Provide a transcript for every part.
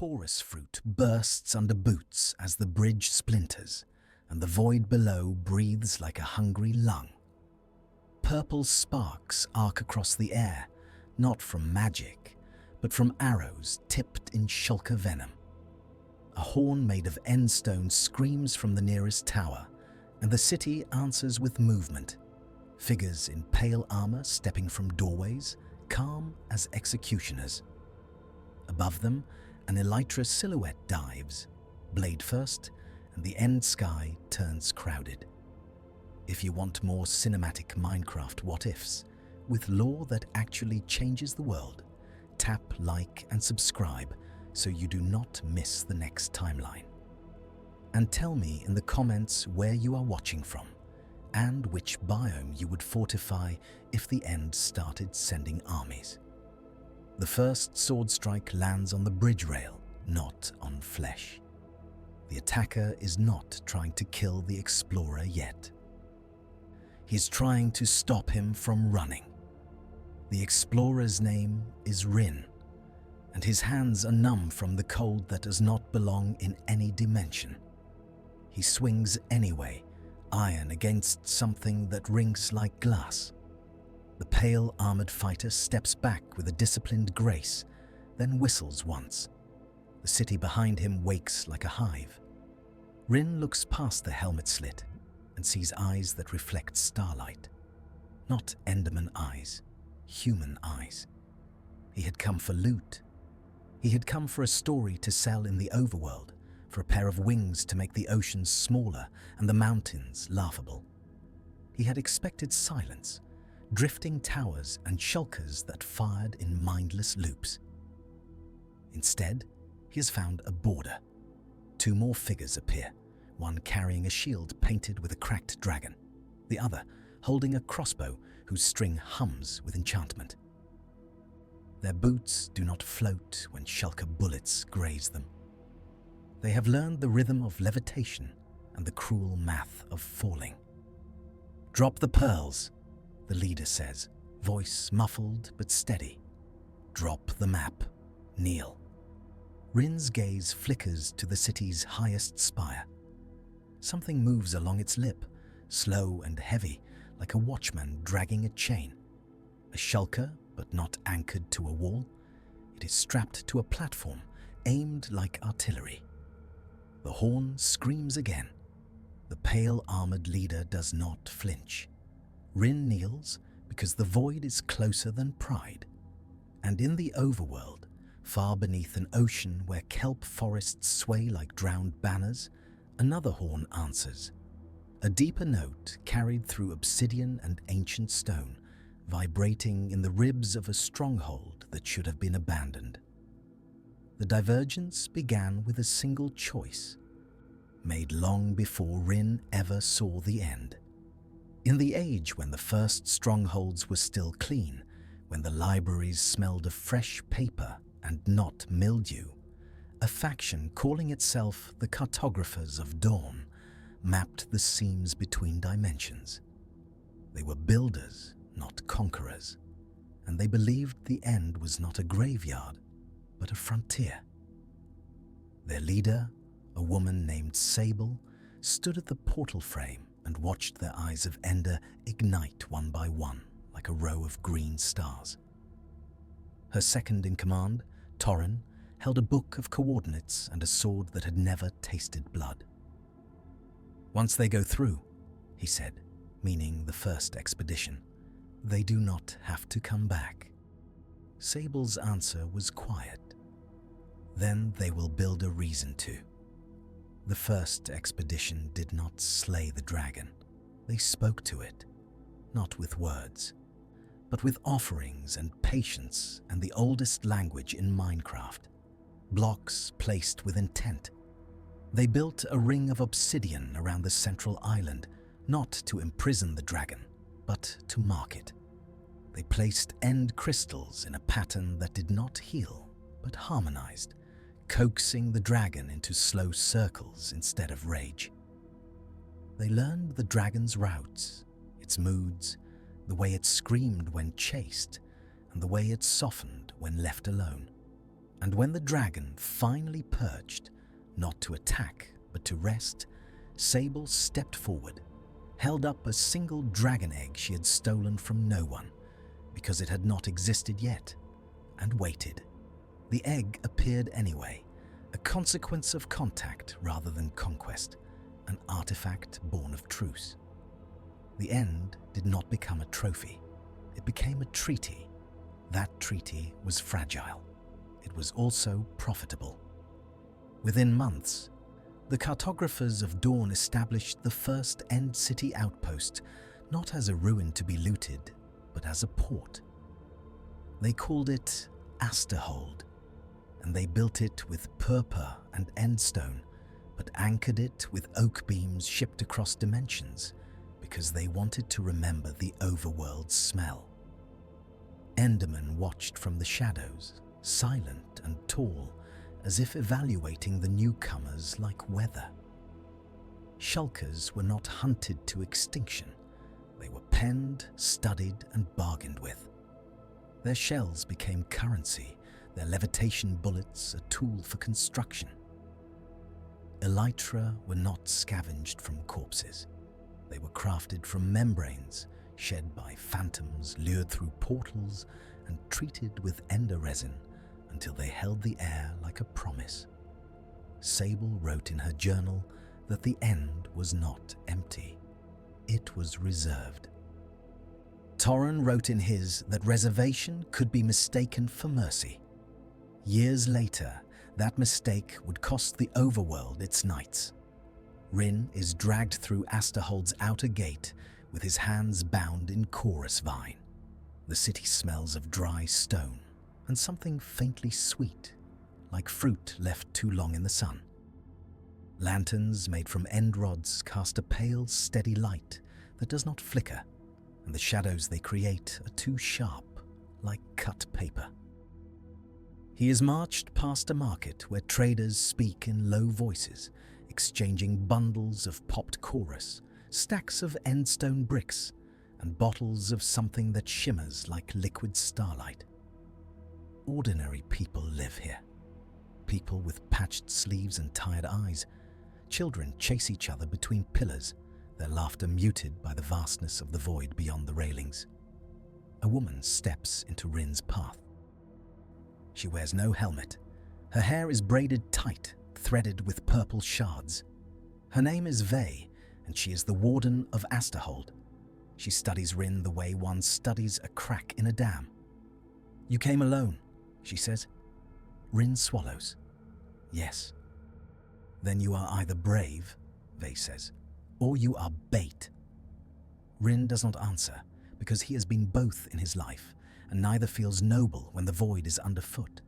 porous fruit bursts under boots as the bridge splinters, and the void below breathes like a hungry lung. Purple sparks arc across the air, not from magic, but from arrows tipped in shulker venom. A horn made of endstone screams from the nearest tower, and the city answers with movement. Figures in pale armor stepping from doorways, calm as executioners. Above them, an Elytra silhouette dives, blade first, and the end sky turns crowded. If you want more cinematic Minecraft what-ifs, with lore that actually changes the world, tap like and subscribe so you do not miss the next timeline. And tell me in the comments where you are watching from, and which biome you would fortify if the end started sending armies. The first sword strike lands on the bridge rail, not on flesh. The attacker is not trying to kill the explorer yet. He's trying to stop him from running. The explorer's name is Rin, and his hands are numb from the cold that does not belong in any dimension. He swings anyway, iron against something that rings like glass. The pale armored fighter steps back with a disciplined grace, then whistles once. The city behind him wakes like a hive. Rin looks past the helmet slit and sees eyes that reflect starlight. Not Enderman eyes, human eyes. He had come for loot. He had come for a story to sell in the overworld, for a pair of wings to make the oceans smaller and the mountains laughable. He had expected silence, drifting towers and shulkers that fired in mindless loops. Instead, he has found a border. Two more figures appear, one carrying a shield painted with a cracked dragon, the other holding a crossbow whose string hums with enchantment. Their boots do not float when shulker bullets graze them. They have learned the rhythm of levitation and the cruel math of falling. "Drop the pearls," the leader says, voice muffled but steady. "Drop the map. Kneel." Rin's gaze flickers to the city's highest spire. Something moves along its lip, slow and heavy, like a watchman dragging a chain. A shulker, but not anchored to a wall. It is strapped to a platform, aimed like artillery. The horn screams again. The pale armored leader does not flinch. Rin kneels because the void is closer than pride. And in the overworld, far beneath an ocean where kelp forests sway like drowned banners, another horn answers. A deeper note carried through obsidian and ancient stone, vibrating in the ribs of a stronghold that should have been abandoned. The divergence began with a single choice, made long before Rin ever saw the end. In the age when the first strongholds were still clean, when the libraries smelled of fresh paper and not mildew, a faction calling itself the Cartographers of Dawn mapped the seams between dimensions. They were builders, not conquerors, and they believed the end was not a graveyard, but a frontier. Their leader, a woman named Sable, stood at the portal frame and watched their eyes of Ender ignite one by one like a row of green stars. Her second in command, Torrin, held a book of coordinates and a sword that had never tasted blood. "Once they go through," he said, meaning the first expedition, "they do not have to come back." Sable's answer was quiet. "Then they will build a reason to." The first expedition did not slay the dragon. They spoke to it, not with words, but with offerings and patience and the oldest language in Minecraft, blocks placed with intent. They built a ring of obsidian around the central island, not to imprison the dragon, but to mark it. They placed end crystals in a pattern that did not heal, but harmonized, coaxing the dragon into slow circles instead of rage. They learned the dragon's routes, its moods, the way it screamed when chased, and the way it softened when left alone. And when the dragon finally perched, not to attack but to rest, Sable stepped forward, held up a single dragon egg she had stolen from no one, because it had not existed yet, and waited. The egg appeared anyway, a consequence of contact rather than conquest, an artifact born of truce. The end did not become a trophy. It became a treaty. That treaty was fragile. It was also profitable. Within months, the cartographers of Dawn established the first End City outpost, not as a ruin to be looted, but as a port. They called it Asterhold, and they built it with purpur and endstone, but anchored it with oak beams shipped across dimensions, because they wanted to remember the overworld's smell. Endermen watched from the shadows, silent and tall, as if evaluating the newcomers like weather. Shulkers were not hunted to extinction. They were penned, studied, and bargained with. Their shells became currency, their levitation bullets a tool for construction. Elytra were not scavenged from corpses. They were crafted from membranes, shed by phantoms lured through portals and treated with ender resin until they held the air like a promise. Sable wrote in her journal that the end was not empty. It was reserved. Torren wrote in his that reservation could be mistaken for mercy. Years later, that mistake would cost the overworld its knights. Rin is dragged through Asterhold's outer gate with his hands bound in chorus vine. The city smells of dry stone and something faintly sweet, like fruit left too long in the sun. Lanterns made from end rods cast a pale, steady light that does not flicker, and the shadows they create are too sharp, like cut paper. He is marched past a market where traders speak in low voices, exchanging bundles of popped chorus, stacks of endstone bricks, and bottles of something that shimmers like liquid starlight. Ordinary people live here. People with patched sleeves and tired eyes. Children chase each other between pillars, their laughter muted by the vastness of the void beyond the railings. A woman steps into Rin's path. She wears no helmet. Her hair is braided tight, threaded with purple shards. Her name is Vey, and she is the warden of Asterhold. She studies Rin the way one studies a crack in a dam. "You came alone," she says. Rin swallows. "Yes." "Then you are either brave," Vey says, "or you are bait." Rin does not answer, because he has been both in his life, and neither feels noble when the void is underfoot.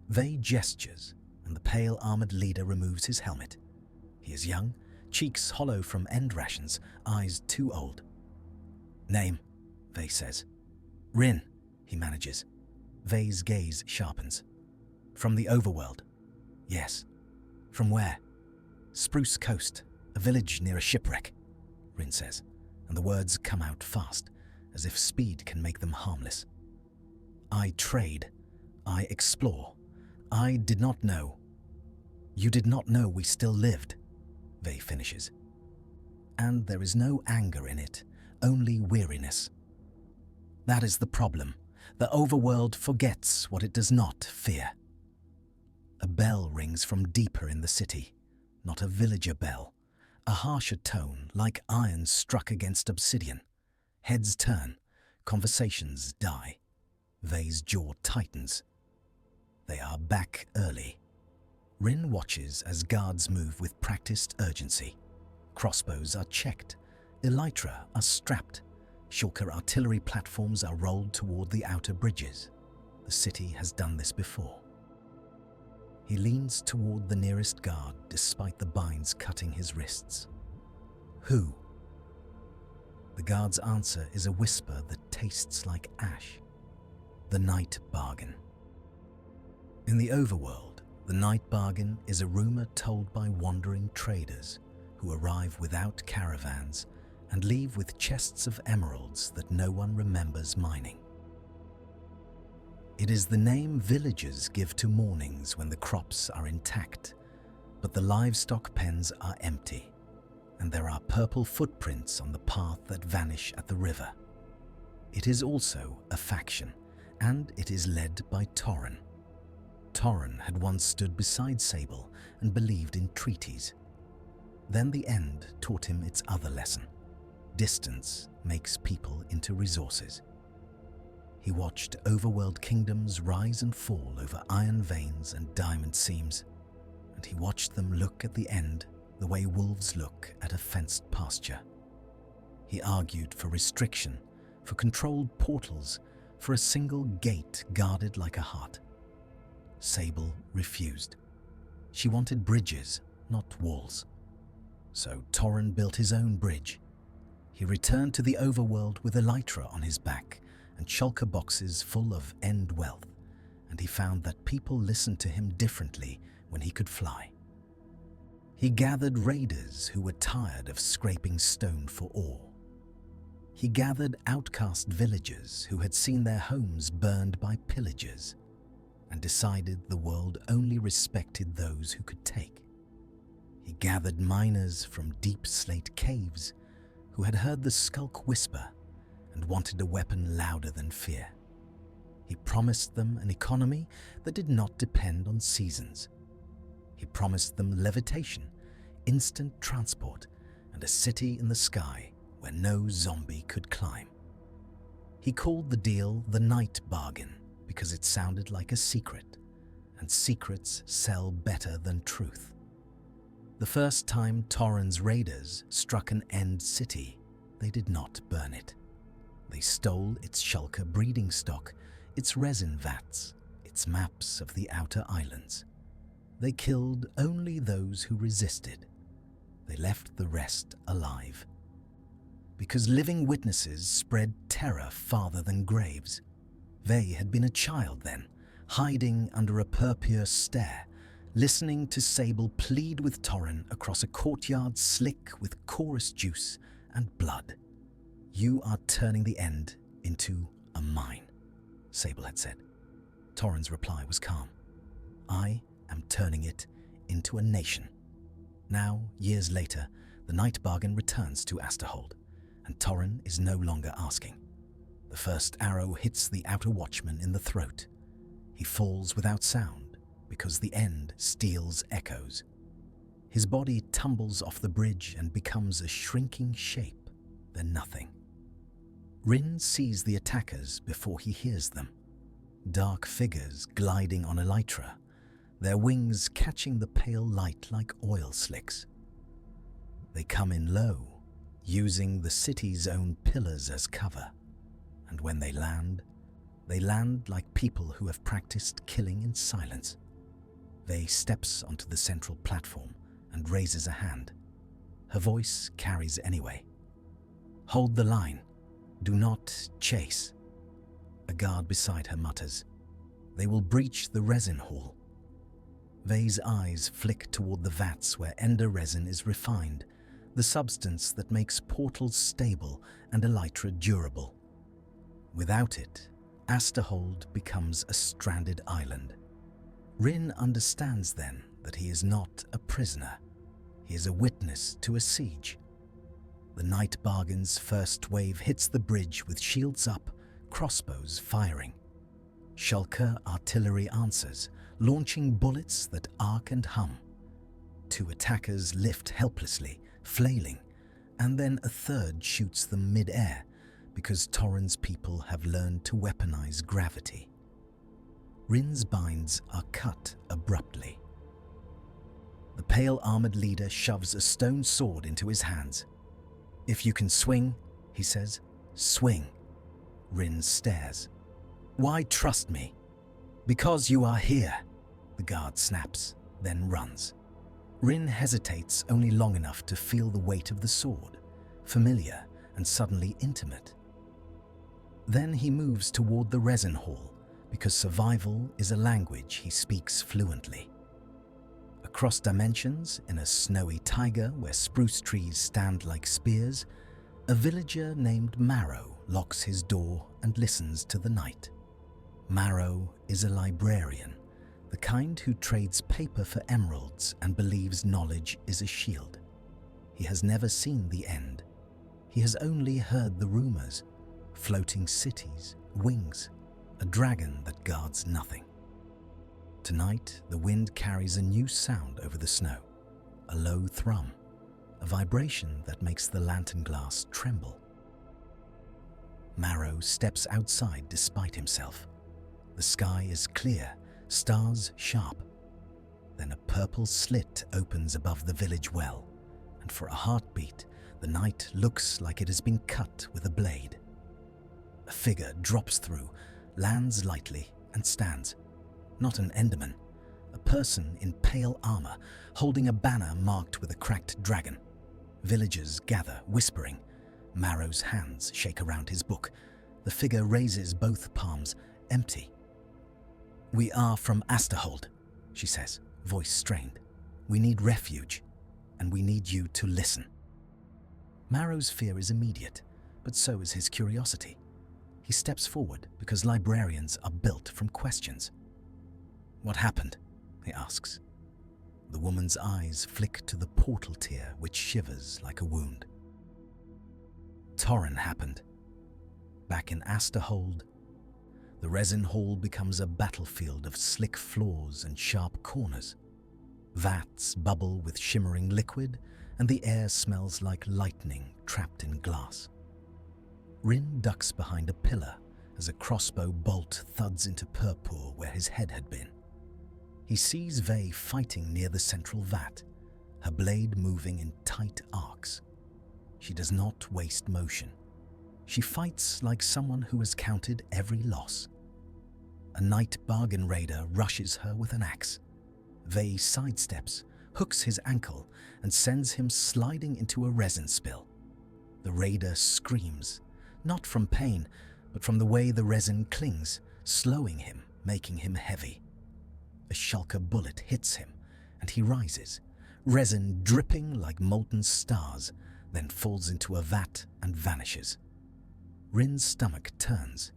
Vey gestures, and the pale armored leader removes his helmet. He is young, cheeks hollow from end rations, eyes too old. "Name," Vey says. "Rin," he manages. Vey's gaze sharpens. "From the overworld." "Yes." "From where?" "Spruce Coast, a village near a shipwreck," Rin says, and the words come out fast, as if speed can make them harmless. "I trade. I explore. I did not know." "You did not know we still lived," Vey finishes. And there is no anger in it, only weariness. That is the problem. The overworld forgets what it does not fear. A bell rings from deeper in the city, not a villager bell, a harsher tone like iron struck against obsidian. Heads turn, conversations die. Vey's jaw tightens. They are back early. Rin watches as guards move with practiced urgency. Crossbows are checked. Elytra are strapped. Shulker artillery platforms are rolled toward the outer bridges. The city has done this before. He leans toward the nearest guard despite the binds cutting his wrists. "Who?" The guard's answer is a whisper that tastes like ash. "The night bargain." In the overworld, the night bargain is a rumor told by wandering traders who arrive without caravans and leave with chests of emeralds that no one remembers mining. It is the name villagers give to mornings when the crops are intact, but the livestock pens are empty, and there are purple footprints on the path that vanish at the river. It is also a faction, and it is led by Torren. Torren had once stood beside Sable and believed in treaties. Then the end taught him its other lesson. Distance makes people into resources. He watched overworld kingdoms rise and fall over iron veins and diamond seams, and he watched them look at the end the way wolves look at a fenced pasture. He argued for restriction, for controlled portals, for a single gate guarded like a heart. Sable refused. She wanted bridges, not walls. So Torren built his own bridge. He returned to the overworld with Elytra on his back and shulker boxes full of end wealth, and he found that people listened to him differently when he could fly. He gathered raiders who were tired of scraping stone for ore. He gathered outcast villagers who had seen their homes burned by pillagers, and decided the world only respected those who could take. He gathered miners from deep slate caves who had heard the skulk whisper and wanted a weapon louder than fear. He promised them an economy that did not depend on seasons. He promised them levitation, instant transport, and a city in the sky where no zombie could climb. He called the deal the night bargain because it sounded like a secret, and secrets sell better than truth. The first time Torren's raiders struck an end city, they did not burn it. They stole its shulker breeding stock, its resin vats, its maps of the outer islands. They killed only those who resisted. They left the rest alive. Because living witnesses spread terror farther than graves. They had been a child then, hiding under a purpure stare, listening to Sable plead with Torren across a courtyard slick with chorus juice and blood. "You are turning the end into a mine," Sable had said. Torren's reply was calm. "I am turning it into a nation." Now, years later, the night bargain returns to Asterhold, and Torren is no longer asking. The first arrow hits the outer watchman in the throat. He falls without sound because the end steals echoes. His body tumbles off the bridge and becomes a shrinking shape, then nothing. Rin sees the attackers before he hears them. Dark figures gliding on Elytra, their wings catching the pale light like oil slicks. They come in low, using the city's own pillars as cover. And when they land like people who have practiced killing in silence. Vey steps onto the central platform and raises a hand. Her voice carries anyway. "Hold the line. Do not chase." A guard beside her mutters, "They will breach the resin hall." Vey's eyes flick toward the vats where ender resin is refined, the substance that makes portals stable and Elytra durable. Without it, Asterhold becomes a stranded island. Rin understands then that he is not a prisoner. He is a witness to a siege. The night bargain's first wave hits the bridge with shields up, crossbows firing. Shulker artillery answers, launching bullets that arc and hum. Two attackers lift helplessly, flailing, and then a third shoots them mid-air because Torren's people have learned to weaponize gravity. Rin's binds are cut abruptly. The pale armored leader shoves a stone sword into his hands. "If you can swing," he says, "swing." Rin stares. "Why trust me?" "Because you are here," the guard snaps, then runs. Rin hesitates only long enough to feel the weight of the sword, familiar and suddenly intimate. Then he moves toward the resin hall because survival is a language he speaks fluently. Across dimensions, in a snowy taiga where spruce trees stand like spears, a villager named Marrow locks his door and listens to the night. Marrow is a librarian, the kind who trades paper for emeralds and believes knowledge is a shield. He has never seen the end. He has only heard the rumors, floating cities, wings, a dragon that guards nothing. Tonight, the wind carries a new sound over the snow, a low thrum, a vibration that makes the lantern glass tremble. Marrow steps outside despite himself. The sky is clear, stars sharp. Then a purple slit opens above the village well, and for a heartbeat, the night looks like it has been cut with a blade. A figure drops through, lands lightly, and stands. Not an Enderman, a person in pale armor, holding a banner marked with a cracked dragon. Villagers gather, whispering. Marrow's hands shake around his book. The figure raises both palms, empty. "We are from Asterhold," she says, voice strained. "We need refuge, and we need you to listen." Marrow's fear is immediate, but so is his curiosity. He steps forward because librarians are built from questions. "What happened?" he asks. The woman's eyes flick to the portal tear which shivers like a wound. Torren happened. Back in Asterhold, the resin hall becomes a battlefield of slick floors and sharp corners. Vats bubble with shimmering liquid, and the air smells like lightning trapped in glass. Rin ducks behind a pillar as a crossbow bolt thuds into purpur where his head had been. He sees Vey fighting near the central vat, her blade moving in tight arcs. She does not waste motion. She fights like someone who has counted every loss. A night bargain raider rushes her with an axe. Vey sidesteps, hooks his ankle, and sends him sliding into a resin spill. The raider screams, not from pain, but from the way the resin clings, slowing him, making him heavy. A shulker bullet hits him, and he rises, resin dripping like molten stars, then falls into a vat and vanishes. Rin's stomach turns.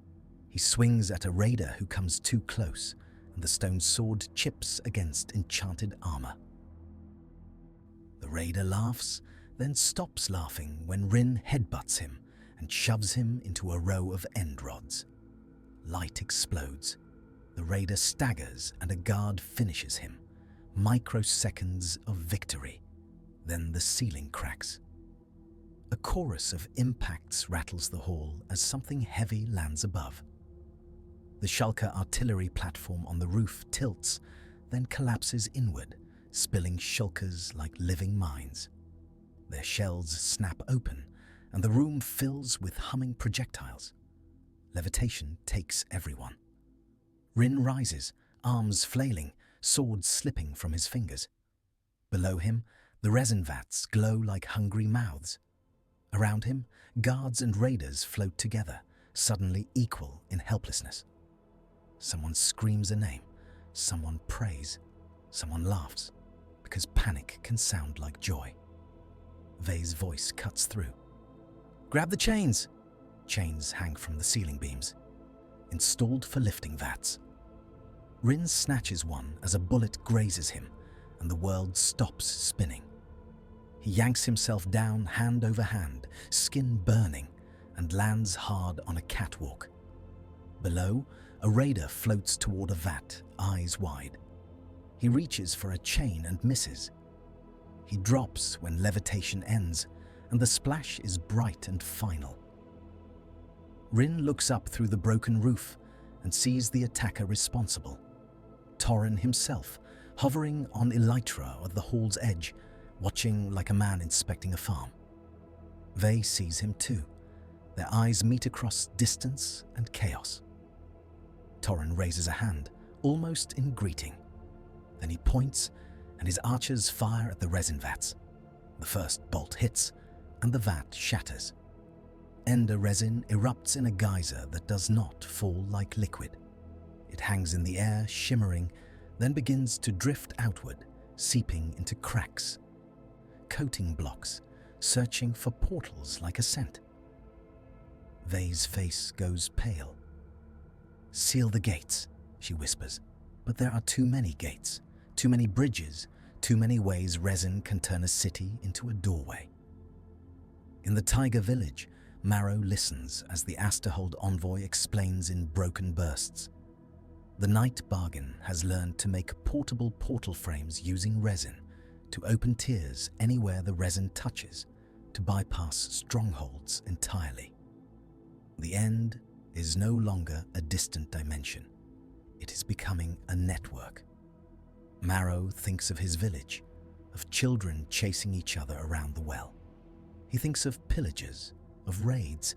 He swings at a raider who comes too close, and the stone sword chips against enchanted armor. The raider laughs, then stops laughing when Rin headbutts him and shoves him into a row of end rods. Light explodes. The raider staggers and a guard finishes him. Microseconds of victory. Then the ceiling cracks. A chorus of impacts rattles the hall as something heavy lands above. The shulker artillery platform on the roof tilts, then collapses inward, spilling shulkers like living mines. Their shells snap open, and the room fills with humming projectiles. Levitation takes everyone. Rin rises, arms flailing, sword slipping from his fingers. Below him, the resin vats glow like hungry mouths. Around him, guards and raiders float together, suddenly equal in helplessness. Someone screams a name, someone prays, someone laughs, because panic can sound like joy. Vey's voice cuts through. "Grab the chains!" Chains hang from the ceiling beams, installed for lifting vats. Rin snatches one as a bullet grazes him, and the world stops spinning. He yanks himself down hand over hand, skin burning, and lands hard on a catwalk. Below, a raider floats toward a vat, eyes wide. He reaches for a chain and misses. He drops when levitation ends, and the splash is bright and final. Rin looks up through the broken roof and sees the attacker responsible. Torren himself, hovering on Elytra at the hall's edge, watching like a man inspecting a farm. Vey sees him too. Their eyes meet across distance and chaos. Torren raises a hand, almost in greeting. Then he points, and his archers fire at the resin vats. The first bolt hits, and the vat shatters. Ender resin erupts in a geyser that does not fall like liquid. It hangs in the air, shimmering, then begins to drift outward, seeping into cracks. Coating blocks, searching for portals like a scent. Vey's face goes pale. "Seal the gates," she whispers. But there are too many gates, too many bridges, too many ways resin can turn a city into a doorway. In the tiger village, Marrow listens as the Asterhold envoy explains in broken bursts. The Night Bargain has learned to make portable portal frames using resin, to open tiers anywhere the resin touches, to bypass strongholds entirely. The end is no longer a distant dimension. It is becoming a network. Marrow thinks of his village, of children chasing each other around the well. He thinks of pillagers, of raids,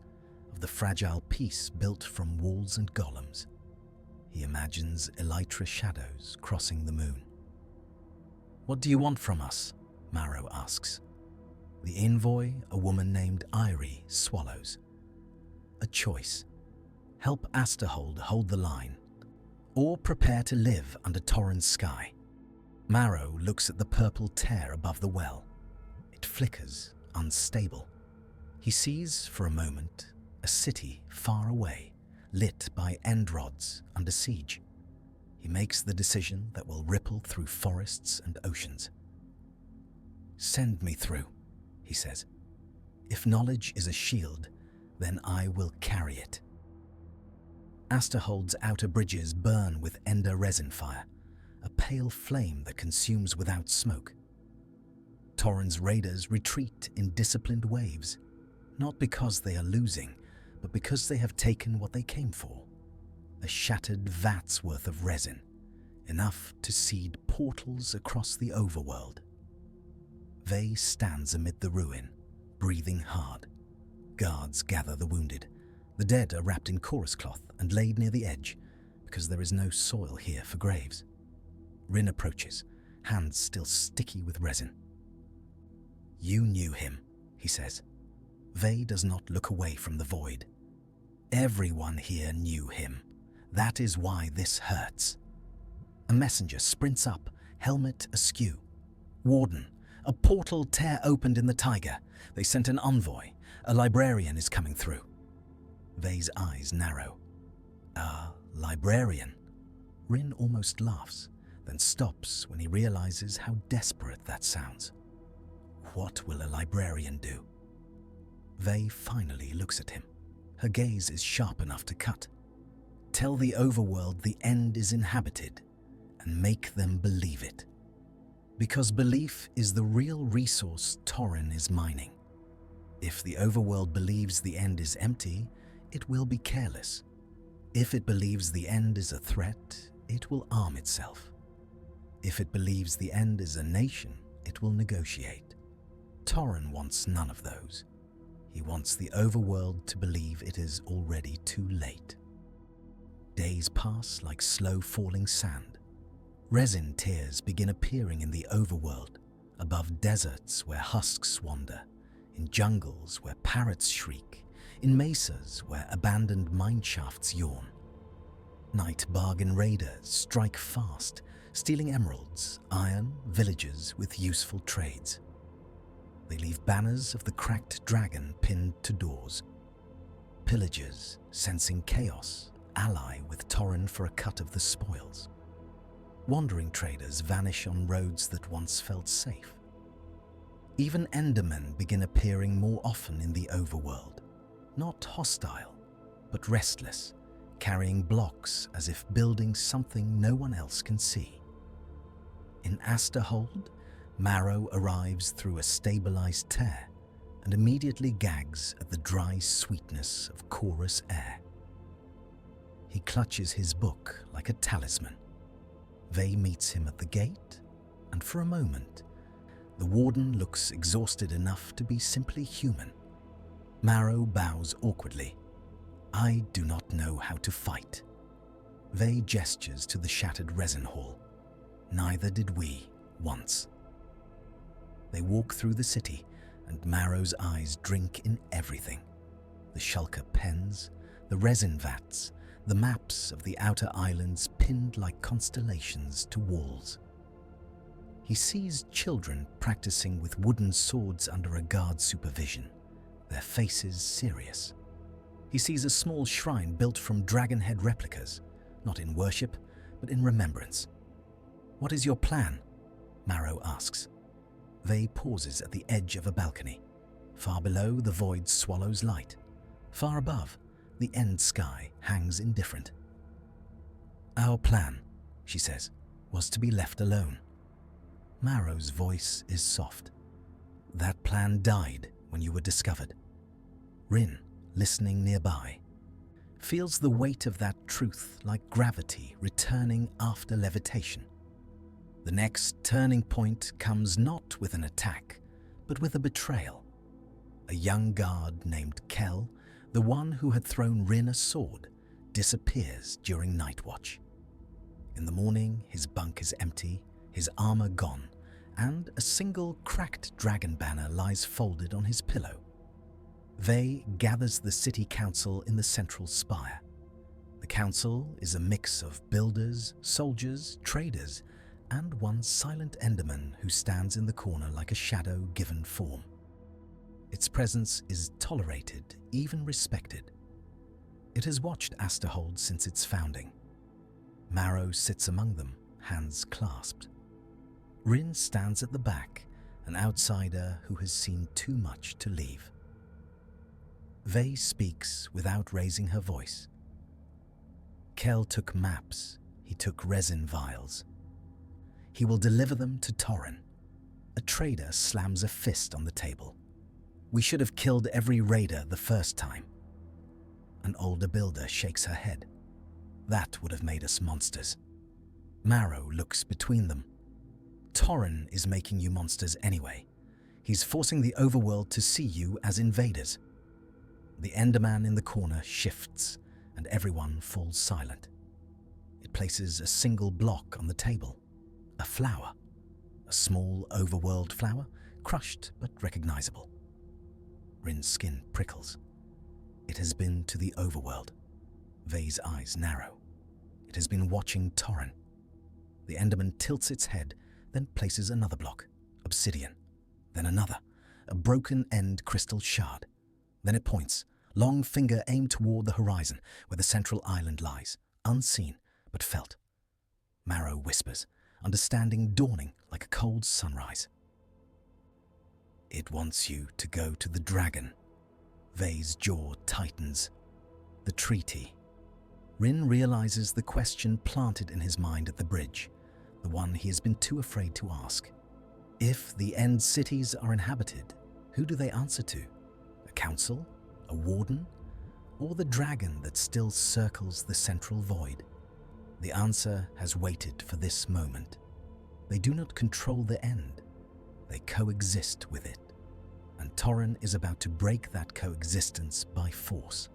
of the fragile peace built from walls and golems. He imagines Elytra shadows crossing the moon. "What do you want from us?" Marrow asks. The envoy, a woman named Irie, swallows. A choice. Help Asterhold hold the line, or prepare to live under Torrhen's sky. Marrow looks at the purple tear above the well. It flickers, unstable. He sees, for a moment, a city far away, lit by end rods under siege. He makes the decision that will ripple through forests and oceans. "Send me through," he says. "If knowledge is a shield, then I will carry it." Asterhold's outer bridges burn with ender resin fire, a pale flame that consumes without smoke. Torrhen's raiders retreat in disciplined waves, not because they are losing, but because they have taken what they came for. A shattered vat's worth of resin, enough to seed portals across the overworld. Vey stands amid the ruin, breathing hard. Guards gather the wounded. The dead are wrapped in chorus cloth and laid near the edge, because there is no soil here for graves. Rin approaches, hands still sticky with resin. "You knew him," he says. Vey does not look away from the void. "Everyone here knew him. That is why this hurts." A messenger sprints up, helmet askew. "Warden, a portal tear opened in the tiger. They sent an envoy. A librarian is coming through." Vey's eyes narrow. "A librarian?" Rin almost laughs, then stops when he realizes how desperate that sounds. What will a librarian do? Vey finally looks at him. Her gaze is sharp enough to cut. "Tell the overworld the end is inhabited, and make them believe it. Because belief is the real resource Torrhen is mining. If the overworld believes the end is empty, it will be careless. If it believes the end is a threat, it will arm itself. If it believes the end is a nation, it will negotiate. Torrhen wants none of those. He wants the overworld to believe it is already too late." Days pass like slow falling sand. Resin tears begin appearing in the overworld, above deserts where husks wander, in jungles where parrots shriek, in mesas where abandoned mineshafts yawn. Night Bargain raiders strike fast, stealing emeralds, iron, villagers with useful trades. They leave banners of the cracked dragon pinned to doors. Pillagers, sensing chaos, ally with Torrhen for a cut of the spoils. Wandering traders vanish on roads that once felt safe. Even Endermen begin appearing more often in the overworld, not hostile, but restless, carrying blocks as if building something no one else can see. In Asterhold, Marrow arrives through a stabilized tear and immediately gags at the dry sweetness of chorus air. He clutches his book like a talisman. Vey meets him at the gate, and for a moment, the warden looks exhausted enough to be simply human. Marrow bows awkwardly. "I do not know how to fight." Vey gestures to the shattered resin hall. "Neither did we, once." They walk through the city, and Marrow's eyes drink in everything. The shulker pens, the resin vats, the maps of the outer islands pinned like constellations to walls. He sees children practicing with wooden swords under a guard's supervision, their faces serious. He sees a small shrine built from dragonhead replicas, not in worship, but in remembrance. "What is your plan?" Marrow asks. Vey pauses at the edge of a balcony. Far below, the void swallows light. Far above, the end sky hangs indifferent. "Our plan," she says, "was to be left alone." Marrow's voice is soft. "That plan died when you were discovered." Rin, listening nearby, feels the weight of that truth like gravity returning after levitation. The next turning point comes not with an attack, but with a betrayal. A young guard named Kel, the one who had thrown Rin a sword, disappears during night watch. In the morning, his bunk is empty, his armor gone, and a single cracked dragon banner lies folded on his pillow. Vey gathers the city council in the central spire. The council is a mix of builders, soldiers, traders, and one silent Enderman who stands in the corner like a shadow given form. Its presence is tolerated, even respected. It has watched Asterhold since its founding. Marrow sits among them, hands clasped. Rin stands at the back, an outsider who has seen too much to leave. Vey speaks without raising her voice. Kel took maps, he took resin vials. He will deliver them to Torren. A trader slams a fist on the table. "We should have killed every raider the first time." An older builder shakes her head. "That would have made us monsters." Marrow looks between them. "Torren is making you monsters anyway. He's forcing the overworld to see you as invaders." The Enderman in the corner shifts, and everyone falls silent. It places a single block on the table. A flower. A small overworld flower, crushed but recognizable. Rin's skin prickles. It has been to the overworld. Vey's eyes narrow. It has been watching Torren. The Enderman tilts its head, then places another block, obsidian. Then another, a broken end crystal shard. Then it points, long finger aimed toward the horizon where the central island lies, unseen but felt. Marrow whispers, understanding dawning like a cold sunrise. "It wants you to go to the dragon." Vey's jaw tightens. The treaty. Rin realizes the question planted in his mind at the bridge, the one he has been too afraid to ask. If the end cities are inhabited, who do they answer to? A council? A warden? Or the dragon that still circles the central void? The answer has waited for this moment. They do not control the end. They coexist with it. And Torren is about to break that coexistence by force.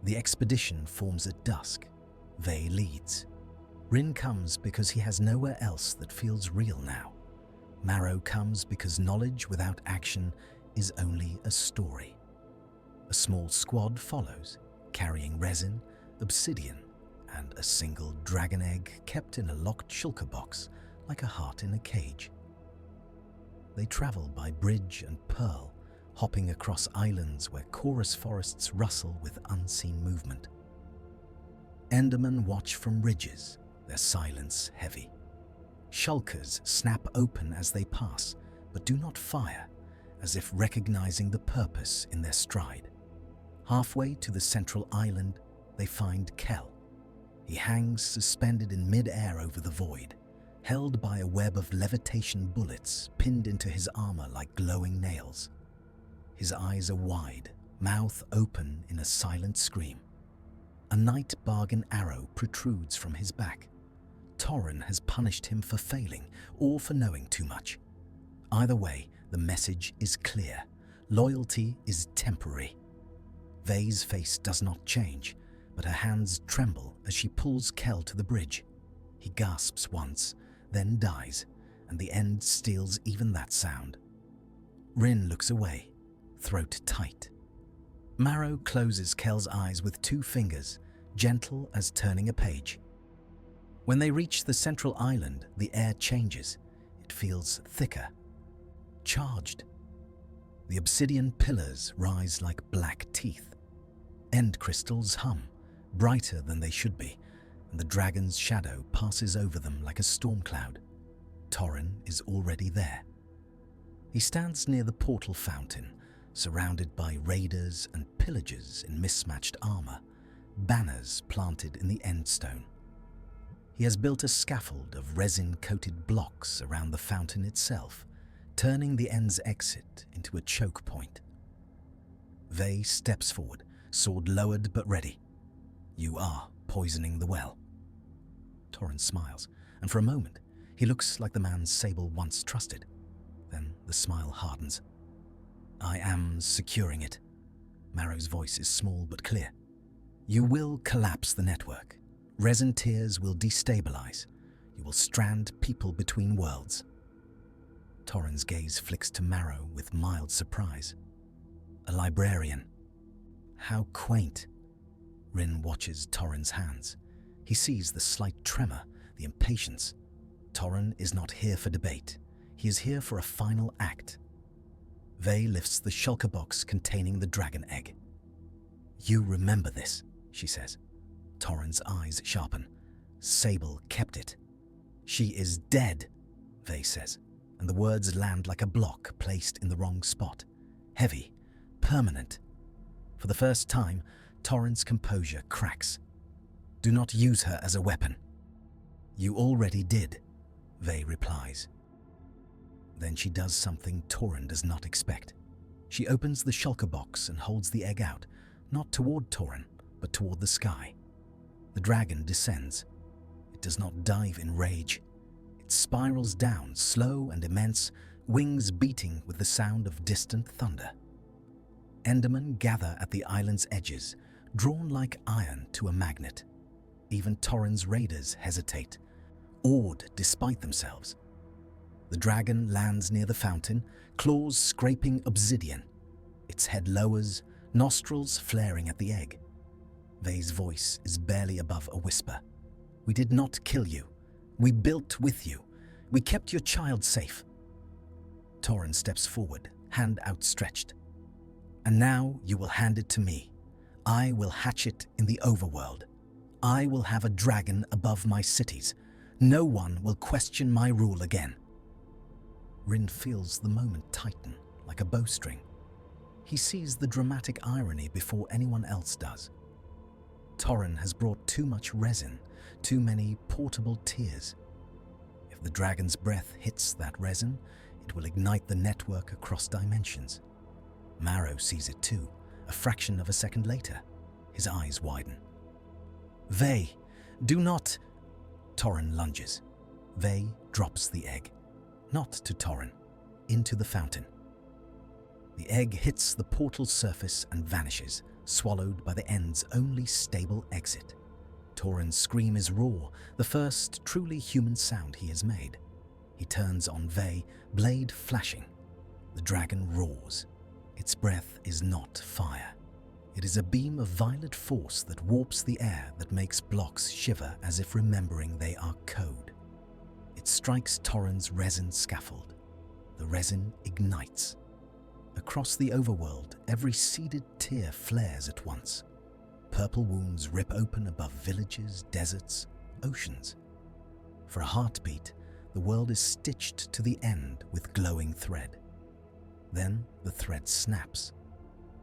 The expedition forms at dusk. Vey leads. Rin comes because he has nowhere else that feels real now. Marrow comes because knowledge without action is only a story. A small squad follows, carrying resin, obsidian, and a single dragon egg kept in a locked shulker box like a heart in a cage. They travel by bridge and pearl, hopping across islands where chorus forests rustle with unseen movement. Endermen watch from ridges, their silence heavy. Shulkers snap open as they pass, but do not fire, as if recognizing the purpose in their stride. Halfway to the central island, they find Kel. He hangs suspended in mid-air over the void, held by a web of levitation bullets pinned into his armor like glowing nails. His eyes are wide, mouth open in a silent scream. A night bargain arrow protrudes from his back. Torren has punished him for failing or for knowing too much. Either way, the message is clear. Loyalty is temporary. Vey's face does not change, but her hands tremble as she pulls Kel to the bridge. He gasps once, then dies, and the end steals even that sound. Rin looks away, throat tight. Marrow closes Kel's eyes with 2 fingers, gentle as turning a page. When they reach the central island, the air changes. It feels thicker, charged. The obsidian pillars rise like black teeth. End crystals hum, brighter than they should be, and the dragon's shadow passes over them like a storm cloud. Torren is already there. He stands near the portal fountain, surrounded by raiders and pillagers in mismatched armor, banners planted in the end stone. He has built a scaffold of resin-coated blocks around the fountain itself, turning the end's exit into a choke point. Vey steps forward, sword lowered but ready. "You are poisoning the well." Torren smiles, and for a moment he looks like the man Sable once trusted. Then the smile hardens. "I am securing it." Marrow's voice is small but clear. "You will collapse the network. Resin tears will destabilize. You will strand people between worlds." Torren's gaze flicks to Marrow with mild surprise. "A librarian. How quaint." Rin watches Torren's hands. He sees the slight tremor, the impatience. Torren is not here for debate. He is here for a final act. Vey lifts the shulker box containing the dragon egg. "You remember this," she says. Torren's eyes sharpen. "Sable kept it." "She is dead," Vey says, and the words land like a block placed in the wrong spot. Heavy, permanent. For the first time, Torren's composure cracks. "Do not use her as a weapon." "You already did," Vey replies. Then she does something Torren does not expect. She opens the shulker box and holds the egg out, not toward Torren, but toward the sky. The dragon descends. It does not dive in rage. It spirals down, slow and immense, wings beating with the sound of distant thunder. Endermen gather at the island's edges, drawn like iron to a magnet. Even Torren's raiders hesitate, awed despite themselves. The dragon lands near the fountain, claws scraping obsidian. Its head lowers, nostrils flaring at the egg. Vey's voice is barely above a whisper. "We did not kill you. We built with you. We kept your child safe." Torren steps forward, hand outstretched. "And now you will hand it to me. I will hatch it in the overworld. I will have a dragon above my cities. No one will question my rule again." Rin feels the moment tighten, like a bowstring. He sees the dramatic irony before anyone else does. Torren has brought too much resin, too many portable tears. If the dragon's breath hits that resin, it will ignite the network across dimensions. Marrow sees it too, a fraction of a second later. His eyes widen. "Vey, do not..." Torren lunges. Vey drops the egg. Not to Torren, into the fountain. The egg hits the portal's surface and vanishes, swallowed by the end's only stable exit. Torren's scream is raw, the first truly human sound he has made. He turns on Vey, blade flashing. The dragon roars. Its breath is not fire. It is a beam of violet force that warps the air, that makes blocks shiver as if remembering they are code. It strikes Torren's resin scaffold. The resin ignites. Across the overworld, every seeded tear flares at once. Purple wounds rip open above villages, deserts, oceans. For a heartbeat, the world is stitched to the end with glowing thread. Then the thread snaps.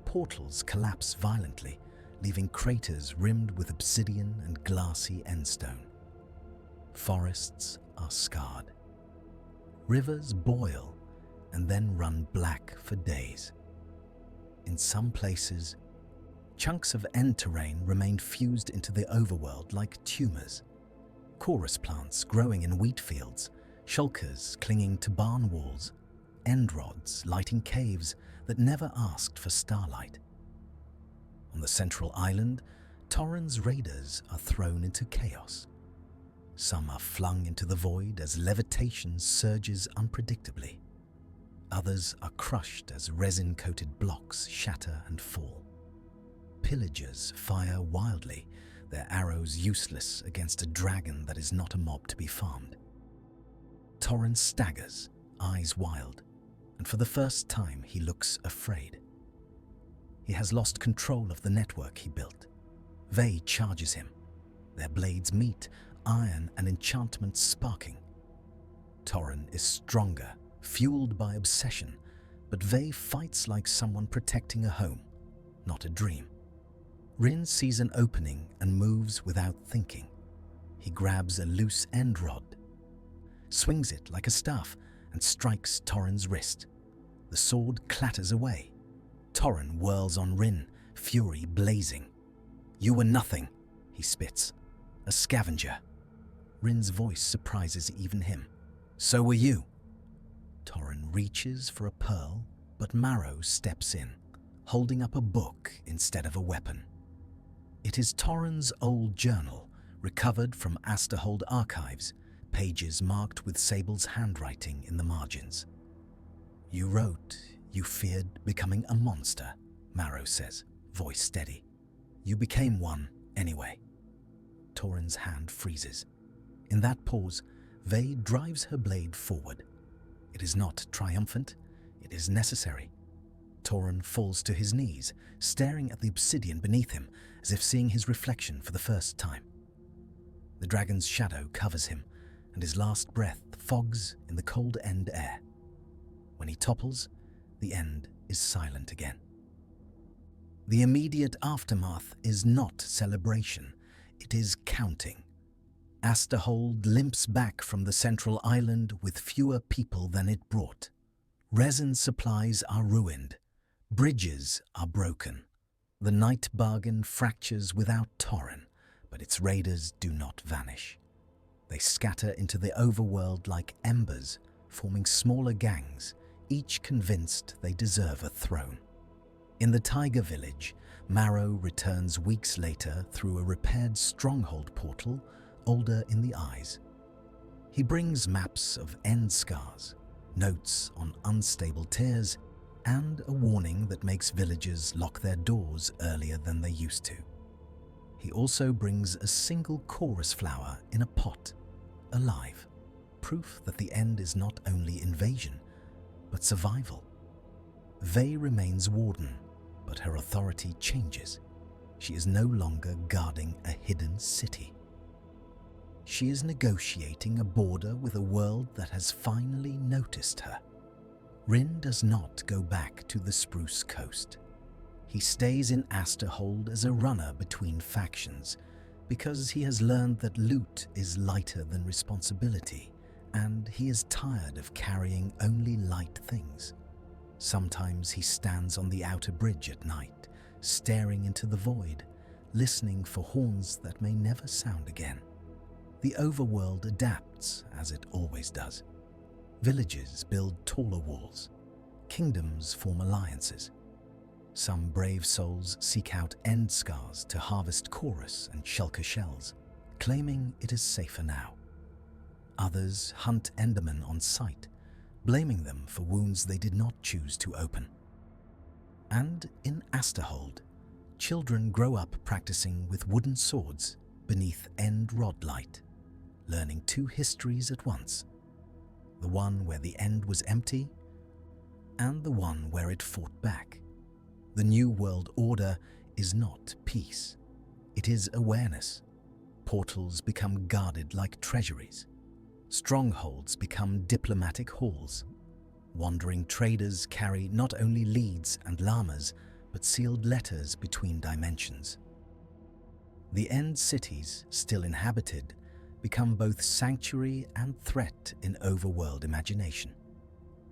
Portals collapse violently, leaving craters rimmed with obsidian and glassy endstone. Forests are scarred. Rivers boil and then run black for days. In some places, chunks of end terrain remain fused into the overworld like tumors. Chorus plants growing in wheat fields, shulkers clinging to barn walls, end rods lighting caves that never asked for starlight. On the central island, Torren's raiders are thrown into chaos. Some are flung into the void as levitation surges unpredictably. Others are crushed as resin-coated blocks shatter and fall. Pillagers fire wildly, their arrows useless against a dragon that is not a mob to be farmed. Torren staggers, eyes wild, and for the first time he looks afraid. He has lost control of the network he built. Vey charges him. Their blades meet, iron and enchantment sparking. Torren is stronger, fueled by obsession, but Vey fights like someone protecting a home, not a dream. Rin sees an opening and moves without thinking. He grabs a loose end rod, swings it like a staff, and strikes Torren's wrist. The sword clatters away. Torren whirls on Rin, fury blazing. "You were nothing," he spits. "A scavenger." Rin's voice surprises even him. "So were you." Torren reaches for a pearl, but Marrow steps in, holding up a book instead of a weapon. It is Torren's old journal, recovered from Asterhold archives, pages marked with Sable's handwriting in the margins. "You wrote you feared becoming a monster," Marrow says, voice steady. "You became one anyway." Torren's hand freezes. In that pause, Vey drives her blade forward. It is not triumphant, it is necessary. Torren falls to his knees, staring at the obsidian beneath him, as if seeing his reflection for the first time. The dragon's shadow covers him, and his last breath fogs in the cold end air. When he topples, the end is silent again. The immediate aftermath is not celebration, it is counting. Asterhold limps back from the central island with fewer people than it brought. Resin supplies are ruined. Bridges are broken. The night bargain fractures without Torren, but its raiders do not vanish. They scatter into the overworld like embers, forming smaller gangs, each convinced they deserve a throne. In the Tiger Village, Marrow returns weeks later through a repaired stronghold portal, older in the eyes. He brings maps of end scars, notes on unstable tiers, and a warning that makes villagers lock their doors earlier than they used to. He also brings a single chorus flower in a pot, alive, proof that the end is not only invasion, but survival. Vey remains warden, but her authority changes. She is no longer guarding a hidden city. She is negotiating a border with a world that has finally noticed her. Rin does not go back to the Spruce Coast. He stays in Asterhold as a runner between factions, because he has learned that loot is lighter than responsibility, and he is tired of carrying only light things. Sometimes he stands on the outer bridge at night, staring into the void, listening for horns that may never sound again. The overworld adapts, as it always does. Villages build taller walls. Kingdoms form alliances. Some brave souls seek out end scars to harvest chorus and shulker shells, claiming it is safer now. Others hunt Endermen on sight, blaming them for wounds they did not choose to open. And in Asterhold, children grow up practicing with wooden swords beneath end rod light, learning two histories at once. The one where the end was empty, and the one where it fought back. The New World Order is not peace. It is awareness. Portals become guarded like treasuries. Strongholds become diplomatic halls. Wandering traders carry not only leads and llamas, but sealed letters between dimensions. The end cities, still inhabited, become both sanctuary and threat in overworld imagination.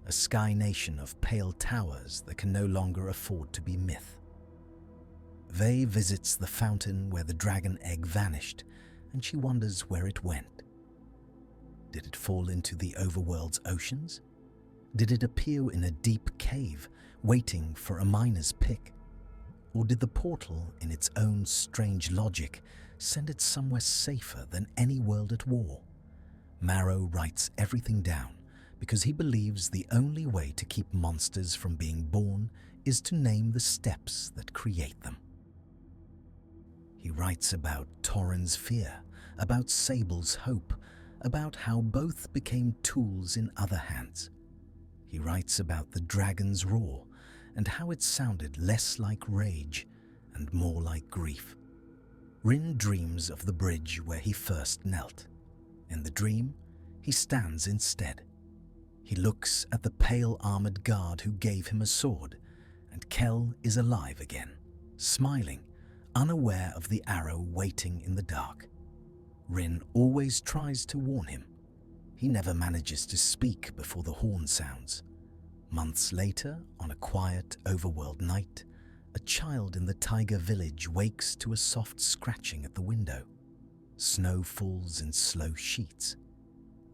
A sky nation of pale towers that can no longer afford to be myth. Vey visits the fountain where the dragon egg vanished, and she wonders where it went. Did it fall into the overworld's oceans? Did it appear in a deep cave, waiting for a miner's pick? Or did the portal, in its own strange logic, send it somewhere safer than any world at war? Marrow writes everything down because he believes the only way to keep monsters from being born is to name the steps that create them. He writes about Torren's fear, about Sable's hope, about how both became tools in other hands. He writes about the dragon's roar and how it sounded less like rage and more like grief. Rin dreams of the bridge where he first knelt. In the dream, he stands instead. He looks at the pale armored guard who gave him a sword, and Kel is alive again, smiling, unaware of the arrow waiting in the dark. Rin always tries to warn him. He never manages to speak before the horn sounds. Months later, on a quiet overworld night, a child in the tiger village wakes to a soft scratching at the window. Snow falls in slow sheets.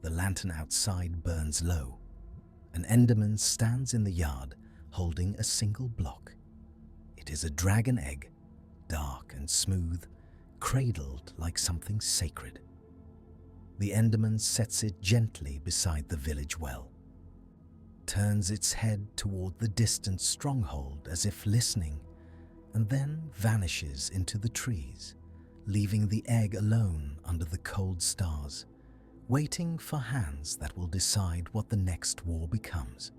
The lantern outside burns low. An Enderman stands in the yard, holding a single block. It is a dragon egg, dark and smooth, cradled like something sacred. The Enderman sets it gently beside the village well, turns its head toward the distant stronghold as if listening, and then vanishes into the trees, leaving the egg alone under the cold stars, waiting for hands that will decide what the next war becomes.